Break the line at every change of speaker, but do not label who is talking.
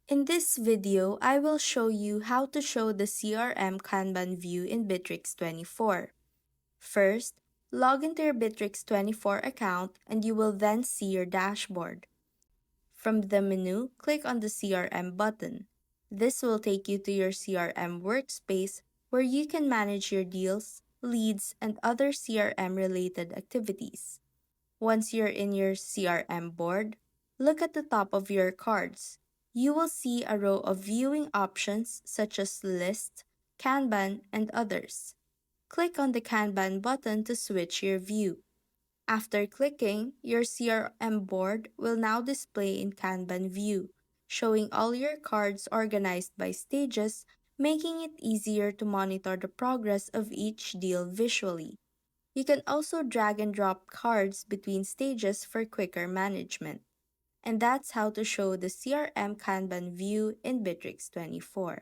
In this video, I will show you how to show the CRM Kanban view in Bitrix24. First, log into your Bitrix24 account and you will then see your dashboard. From the menu, click on the CRM button. This will take you to your CRM workspace where you can manage your deals, leads, and other CRM-related activities. Once you're in your CRM board, look at the top of your cards. You will see a row of viewing options such as List, Kanban, and others. Click on the Kanban button to switch your view. After clicking, your CRM board will now display in Kanban view, showing all your cards organized by stages, making it easier to monitor the progress of each deal visually. You can also drag and drop cards between stages for quicker management. And that's how to show the CRM Kanban view in Bitrix24.